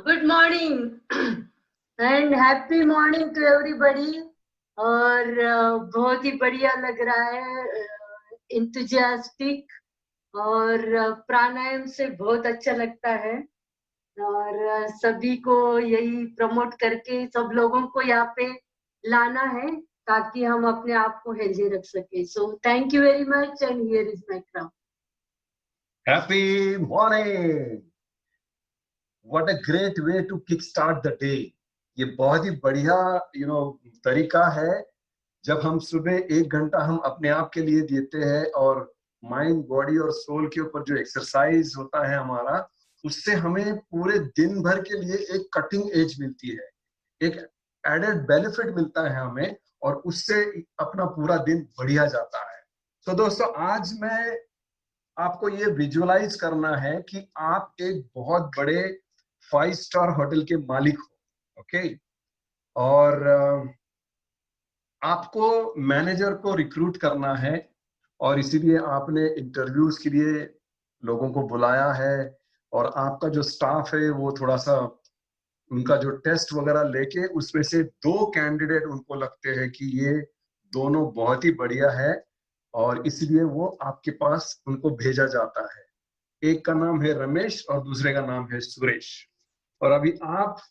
Good morning and happy morning to everybody. और बहुत ही बढ़िया लग रहा है, इंथुजियास्टिक। और प्राणायाम से बहुत अच्छा लगता है। और सभी को यही प्रमोट करके सब लोगों को यहाँ पे लाना है ताकि हम अपने आप को हेल्दी रख सके। So thank you very much and here is my crown. Happy morning! What a great way to kickstart the day. ये बहुत ही बढ़िया तरीका है जब हम सुबह 1 घंटा हम अपने आप के लिए देते हैं और माइंड, बॉडी और सोल के ऊपर जो एक्सरसाइज होता है हमारा, उससे हमें पूरे दिन भर के लिए एक कटिंग एज मिलती है, एक एडेड बेनिफिट मिलता है हमें, और उससे अपना पूरा दिन बढ़िया जाता है। तो दोस्तों, आज मैं आपको ये विजुअलाइज करना है कि आप एक बहुत बड़े 5 स्टार होटल के मालिक हो, ओके? और आपको मैनेजर को रिक्रूट करना है और इसीलिए आपने इंटरव्यूज के लिए लोगों को बुलाया है। और आपका जो स्टाफ है वो थोड़ा सा उनका जो टेस्ट वगैरह लेके उसमें से 2 कैंडिडेट उनको लगते हैं कि ये दोनों बहुत ही बढ़िया है, और इसलिए वो आपके पास उनको भेजा जाता है। एक का नाम है रमेश और दूसरे का नाम है सुरेश। और अभी आप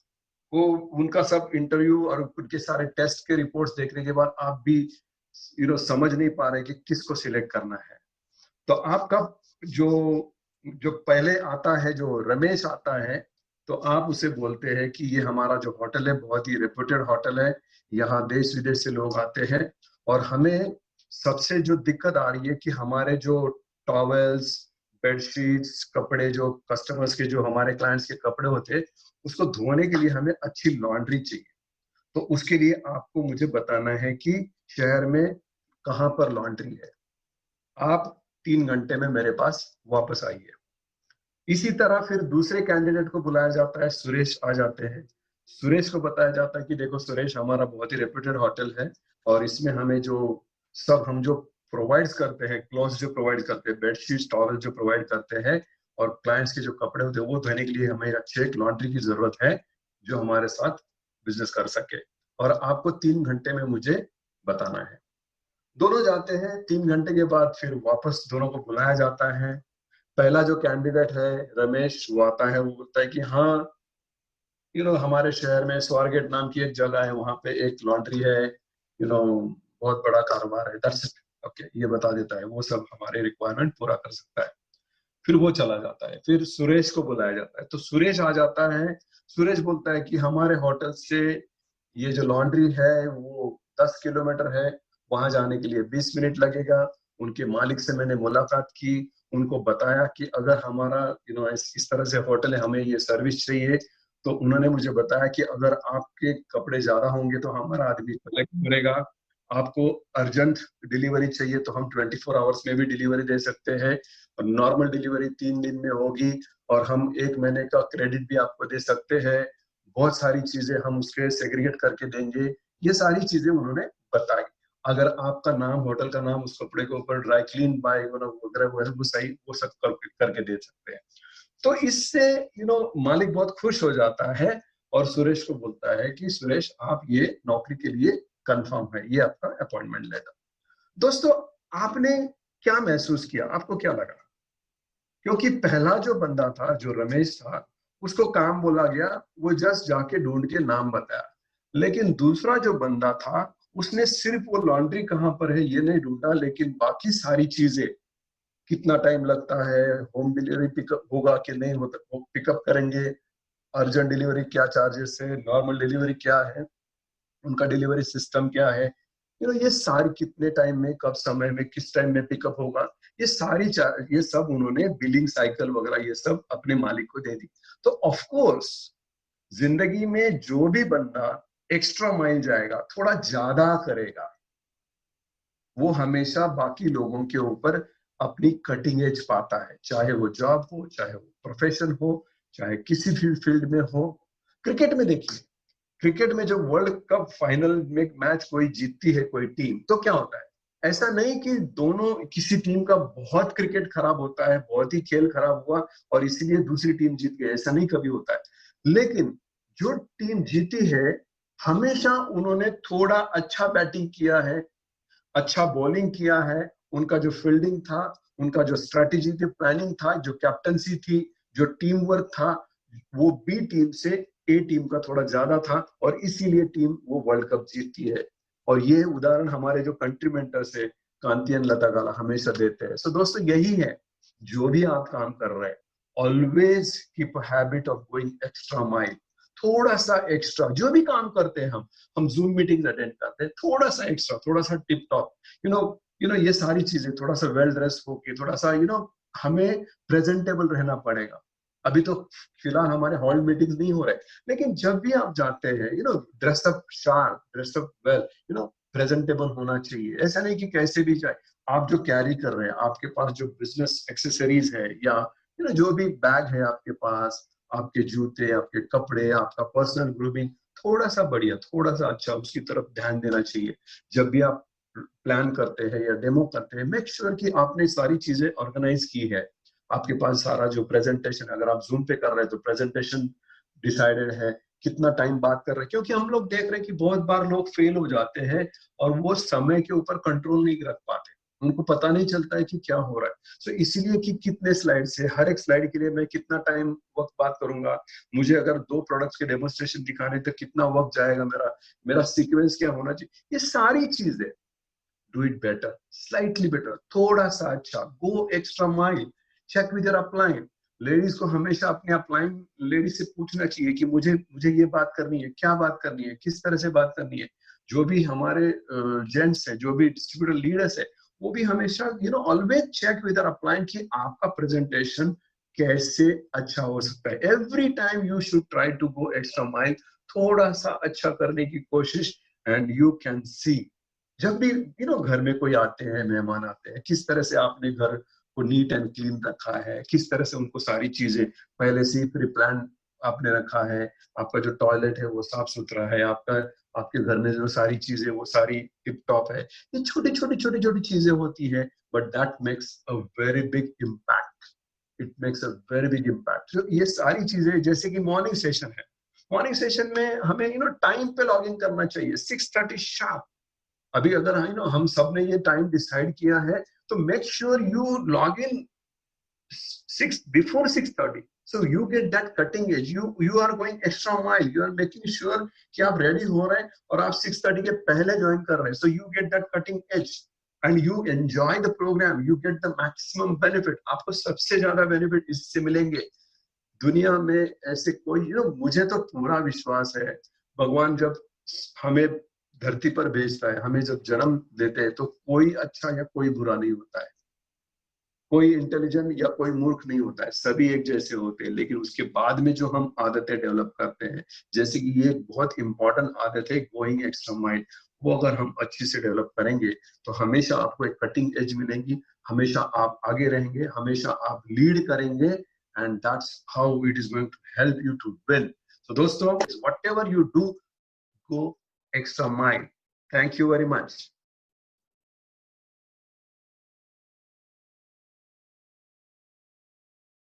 वो उनका सब इंटरव्यू और उनके सारे टेस्ट के रिपोर्ट्स देखने के बाद आप भी समझ नहीं पा रहे कि किसको सिलेक्ट करना है। तो आपका जो जो पहले आता है, जो रमेश आता है, तो आप उसे बोलते हैं कि ये हमारा जो होटल है बहुत ही रेप्यूटेड होटल है, यहाँ देश विदेश से लोग आते हैं, और हमें सबसे जो दिक्कत आ रही है कि हमारे जो टॉवेल्स, बेडशीट्स, कपड़े, जो कस्टमर्स के, जो हमारे क्लाइंट्स के कपड़े होते हैं, उसको धोने के लिए हमें अच्छी लॉन्ड्री चाहिए। तो उसके लिए आपको मुझे बताना है कि शहर में कहाँ पर लॉन्ड्री है। आप 3 घंटे में मेरे पास वापस आइए। इसी तरह फिर दूसरे कैंडिडेट को बुलाया जाता है, सुरेश आ जाते हैं। सुरेश को बताया जाता है कि देखो सुरेश, हमारा बहुत ही रेप्यूटेड होटल है और इसमें हमें हम जो प्रोवाइड करते हैं, क्लॉथ्स जो प्रोवाइड करते हैं, बेडशीट, टॉवल जो प्रोवाइड करते हैं, और क्लाइंट्स के जो कपड़े होते हैं वो धोने के लिए हमें अच्छे एक लॉन्ड्री की जरूरत है जो हमारे साथ बिजनेस कर सके, और आपको 3 घंटे में मुझे बताना है। दोनों जाते हैं। 3 घंटे के बाद फिर वापस दोनों को बुलाया जाता है। पहला जो कैंडिडेट है रमेश, वो आता है, वो बोलता है कि हाँ, हमारे शहर में स्वारगेट नाम की एक जगह है, वहां पे एक लॉन्ड्री है, बहुत बड़ा कारोबार है, दर्शक, ओके, ये बता देता है, वो सब हमारे रिक्वायरमेंट पूरा कर सकता है। फिर वो चला जाता है। फिर सुरेश को बुलाया जाता है, तो सुरेश आ जाता है। सुरेश बोलता है कि हमारे होटल से ये जो लॉन्ड्री है वो 10 किलोमीटर है, वहां जाने के लिए 20 मिनट लगेगा। उनके मालिक से मैंने मुलाकात की, उनको बताया कि अगर हमारा इस तरह से होटल है, हमें ये सर्विस चाहिए, तो उन्होंने मुझे बताया कि अगर आपके कपड़े ज्यादा होंगे तो हमारा आदमी कलेक्ट करेगा। आपको अर्जेंट डिलीवरी चाहिए तो हम 24 आवर्स में भी डिलीवरी दे सकते हैं, और नॉर्मल डिलीवरी 3 दिन में होगी, और हम 1 महीने का क्रेडिट भी आपको दे सकते हैं। बहुत सारी चीजें हम उसके सेग्रीगेट करके देंगे। ये सारी चीजें उन्होंने बताई। अगर आपका नाम, होटल का नाम उस कपड़े के ऊपर ड्राई क्लीन बाय वगैरह वो सही, वो सब करके दे सकते हैं। तो इससे मालिक बहुत खुश हो जाता है और सुरेश को बोलता है कि सुरेश, आप ये नौकरी के लिए कंफर्म है, ये आपका अपॉइंटमेंट लेटर। दोस्तों, आपने क्या महसूस किया? आपको क्या लगा? क्योंकि पहला जो बंदा था, जो रमेश था, उसको काम बोला गया, वो जस्ट जाके ढूंढ के नाम बताया। लेकिन दूसरा जो बंदा था, उसने सिर्फ वो लॉन्ड्री कहाँ पर है ये नहीं ढूंढा, लेकिन बाकी सारी चीजें, कितना टाइम लगता है, होम डिलीवरी पिकअप होगा कि नहीं होता, पिकअप करेंगे, अर्जेंट डिलीवरी क्या चार्जेस है, नॉर्मल डिलीवरी क्या है, उनका डिलीवरी सिस्टम क्या है, ये सारी, कितने टाइम में, कब समय में, किस टाइम में पिकअप होगा, ये सब उन्होंने बिलिंग साइकिल वगैरह ये सब अपने मालिक को दे दी। तो ऑफ कोर्स जिंदगी में जो भी बंदा एक्स्ट्रा माइल जाएगा, थोड़ा ज्यादा करेगा, वो हमेशा बाकी लोगों के ऊपर अपनी कटिंग एज पाता है, चाहे वो जॉब हो, चाहे वो प्रोफेशन हो, चाहे किसी भी फील्ड में हो। क्रिकेट में देखिए, क्रिकेट में जब वर्ल्ड कप फाइनल में मैच कोई जीतती है कोई टीम, तो क्या होता है? ऐसा नहीं कि दोनों, किसी टीम का बहुत क्रिकेट खराब होता है, बहुत ही खेल खराब हुआ और इसीलिए दूसरी टीम जीत गई, ऐसा नहीं कभी होता है। लेकिन जो टीम जीती है हमेशा उन्होंने थोड़ा अच्छा बैटिंग किया है, अच्छा बॉलिंग किया है, उनका जो फील्डिंग था, उनका जो स्ट्रेटेजी थी, प्लानिंग था, जो कैप्टनसी थी, जो टीम वर्क था, वो बी टीम से ए टीम का थोड़ा ज्यादा था और इसीलिए टीम वो वर्ल्ड कप जीतती है। और ये उदाहरण हमारे जो कंट्री मेंटर्स है कांति लता गाला हमेशा देते हैं। सो दोस्तों यही है, जो भी आप काम कर रहे हैं always keep a habit of going extra mile. थोड़ा सा एक्स्ट्रा जो भी काम करते हैं हम जूम मीटिंग अटेंड करते हैं, थोड़ा सा एक्स्ट्रा, थोड़ा सा टिप टॉप, यू नो ये सारी चीजें, थोड़ा सा वेल ड्रेस होके, थोड़ा सा हमें प्रेजेंटेबल रहना पड़ेगा। अभी तो फिलहाल हमारे हॉल मीटिंग्स नहीं हो रहे, लेकिन जब भी आप जाते हैं dress up sharp, dress up well, presentable होना चाहिए। ऐसा नहीं कि कैसे भी जाए। आप जो कैरी कर रहे हैं, आपके पास जो बिजनेस एक्सेसरीज है या जो भी बैग है आपके पास, आपके जूते, आपके कपड़े, आपका पर्सनल ग्रूमिंग, थोड़ा सा बढ़िया, थोड़ा सा अच्छा, उसकी तरफ ध्यान देना चाहिए। जब भी आप प्लान करते हैं या डेमो करते हैं, मेक श्योर कि आपने सारी चीजें ऑर्गेनाइज की है। आपके पास सारा जो प्रेजेंटेशन, अगर आप जूम पे कर रहे हैं तो प्रेजेंटेशन डिसाइडेड है, कितना टाइम बात कर रहे हैं, क्योंकि हम लोग देख रहे हैं कि बहुत बार लोग फेल हो जाते हैं और वो समय के ऊपर कंट्रोल नहीं रख पाते, उनको पता नहीं चलता है कि क्या हो रहा है। सो इसीलिए कि कितने स्लाइड से, हर एक स्लाइड के लिए मैं कितना टाइम वक्त बात करूंगा, मुझे अगर 2 प्रोडक्ट्स के डेमोन्स्ट्रेशन दिखाने तो कितना वक्त जाएगा, मेरा सीक्वेंस क्या होना चाहिए, ये सारी चीजें। Do it better, slightly better, थोड़ा सा अच्छा, go extra mile, check with your upline. Ladies को हमेशा अपने अपलाइन लेडीज से पूछना चाहिए कि मुझे ये बात करनी है, क्या बात करनी है, किस तरह से बात करनी है। जो भी हमारे जेंट्स है, जो भी डिस्ट्रीब्यूटर लीडर्स है, वो भी हमेशा always check with your upline कि आपका प्रेजेंटेशन कैसे अच्छा हो सकता है। Every time you should try to go extra mile, थोड़ा सा अच्छा करने की कोशिश। एंड यू कैन सी, जब भी घर में कोई आते हैं, मेहमान आते हैं, किस तरह से आपने घर को नीट एंड क्लीन रखा है, किस तरह से उनको सारी चीजें पहले से ही प्री प्लान आपने रखा है, आपका जो टॉयलेट है वो साफ सुथरा है, आपके घर में जो सारी चीजें वो सारी टिप टॉप है। ये छोटी छोटी चीजें होती है, but that makes a very big impact. It makes a very big impact. ये सारी चीजें, जैसे कि मॉर्निंग सेशन है, मॉर्निंग सेशन में हमें टाइम पे लॉग इन करना चाहिए, 6:30 शार्प। अभी अगर हम सब ने ये टाइम डिसाइड किया है, तो make sure you log in 6 before 6:30, so you get that cutting edge, you are going extra mile, you are making sure कि आप रेडी हो रहे हैं और आप 6:30 के पहले ज्वाइन कर रहे हैं, so you get that cutting edge and you enjoy the program, you get the maximum benefit। आपको सबसे ज्यादा बेनिफिट इससे मिलेंगे। दुनिया में ऐसे कोई मुझे तो पूरा विश्वास है, भगवान जब हमें धरती पर भेजता है, हमें जब जन्म देते हैं, तो कोई अच्छा या कोई बुरा नहीं होता है, कोई इंटेलिजेंट या कोई मूर्ख नहीं होता है, सभी एक जैसे होते हैं। लेकिन उसके बाद में जो हम आदतें डेवलप करते हैं, जैसे कि ये बहुत इंपॉर्टेंट आदत है गोइंग एक्स्ट्रा माइल, वो अगर हम अच्छे से डेवलप करेंगे तो हमेशा आपको एक कटिंग एज मिलेंगी, हमेशा आप आगे रहेंगे, हमेशा आप लीड करेंगे, and that's how it is going to help you to win. So दोस्तों, whatever you do, go extra mile. Thank you very much.